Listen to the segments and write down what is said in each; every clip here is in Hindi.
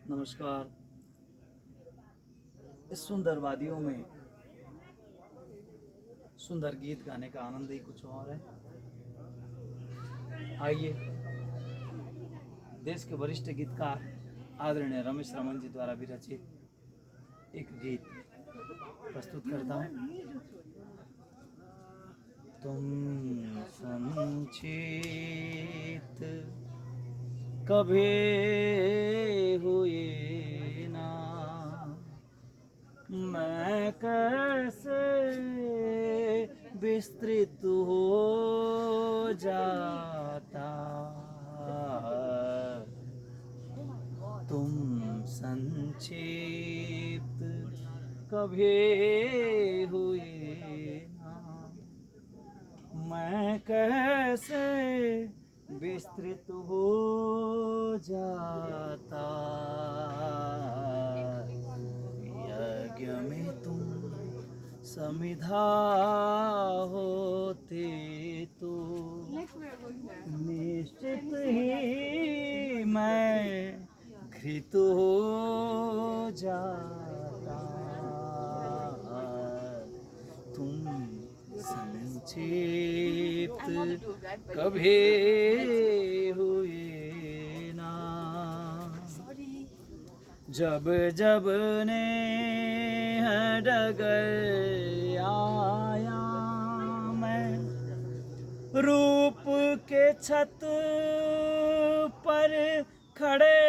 नमस्कार। इस सुंदर वादियों में सुंदर गीत गाने का आनंद ही कुछ और है। आइए देश के वरिष्ठ गीतकार आदरणीय रमेश रमन जी द्वारा विरचित एक गीत प्रस्तुत करता हूँ। तुम संचित कभी हुए ना, मैं कैसे विस्तृत हो जाता। तुम संक्षिप्त कभी हुए ना, मैं कैसे विस्तृत हो जाता। यज्ञ में तुम समिधा होते तो निश्चित ही मैं घृत हो जाता। तुम संक्षिप्त कभी हुए ना, जब जब ने डगर आया मैं रूप के छत पर खड़े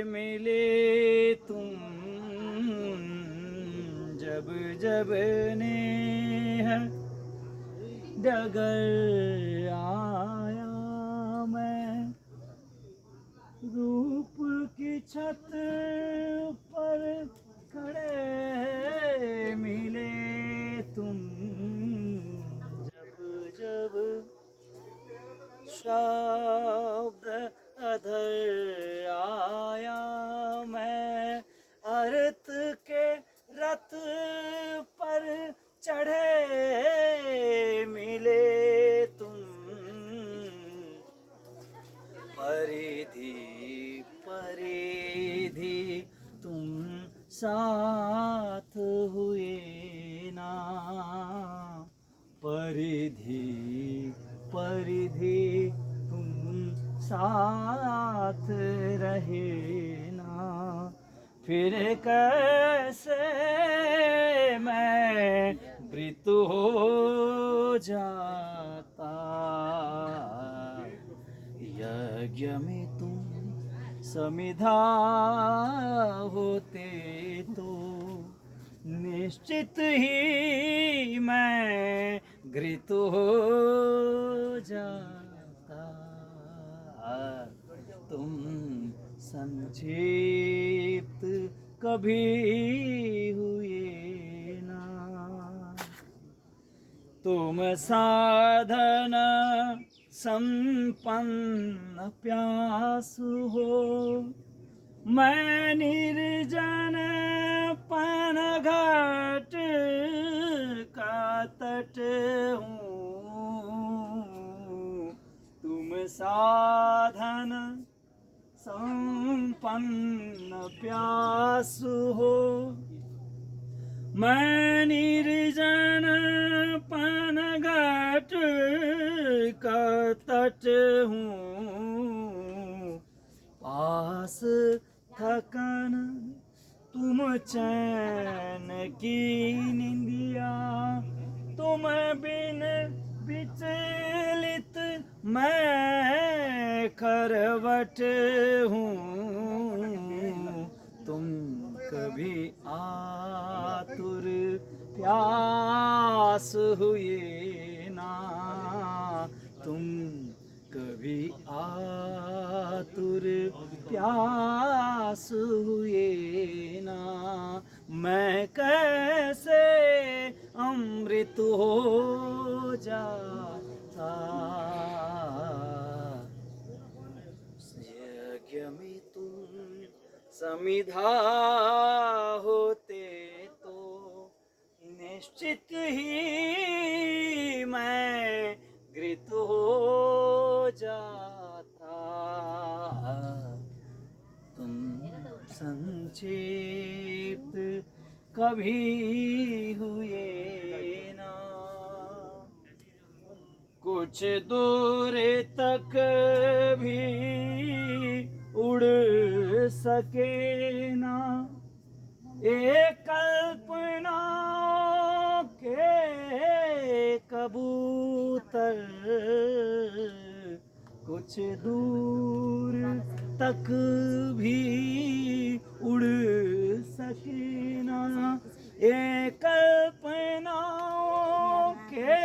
मिले तुम। जब जब ने डगर आया मैं रूप की छत पर खड़े मिले तुम। जब जब शब्द अधर आया मैं अर्थ के रथ पर चढ़े मिले तुम। परिधि परिधि तुम साथ हुए ना, परिधि परिधि तुम साथ रहे ना। फिर कैसे मैं मृत हो जाता। यज्ञ में तुम समिधा होते तो निश्चित ही मैं घृत हो जाता। तुम संक्षिप्त कभी हुए ना, तुम साधन संपन्न प्यासु हो, मैं निर्जन पन घाट का तट हूँ। तुम साधन संपन्न प्यासु हो, मैं निर्जन पन घाट का तट हूँ। पास थकन तुम चैन की निंदिया, तुम बिन विचलित मैं करवट हूँ। तुम कभी आतुर प्यास हुए ना, तुम कभी आतुर प्यास हुए ना। मैं कैसे अमृत हो जाता। यज्ञ में तुम समिधा होते तो निश्चित ही मैं घृत हो जाता। संक्षिप्त कभी हुए ना। कुछ दूर तक भी उड़ सके ना, एक कल्पना के कबूतर कुछ दूर तक भी उड़ सके ना, एक कल्पनाओं के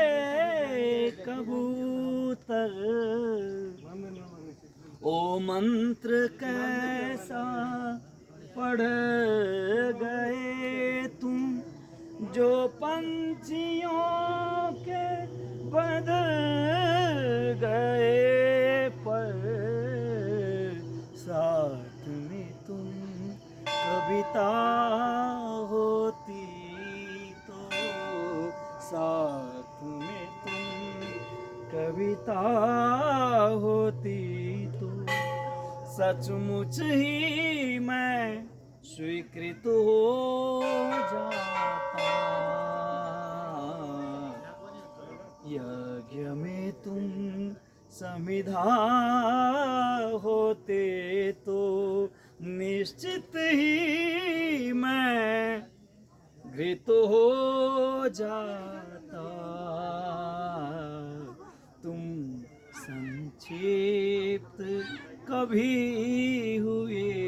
कबूतर। ओ मंत्र कैसा पढ़ गए तुम, जो पंछियों के बदल गए, पर साथ में तुम कविता होती तो, साथ में तुम कविता होती तो, सचमुच ही मैं स्वीकृत हो जाता। यज्ञ में तुम समिधा होते तो, निश्चित ही मैं घृत हो जाता। तुम संक्षिप्त कभी हुए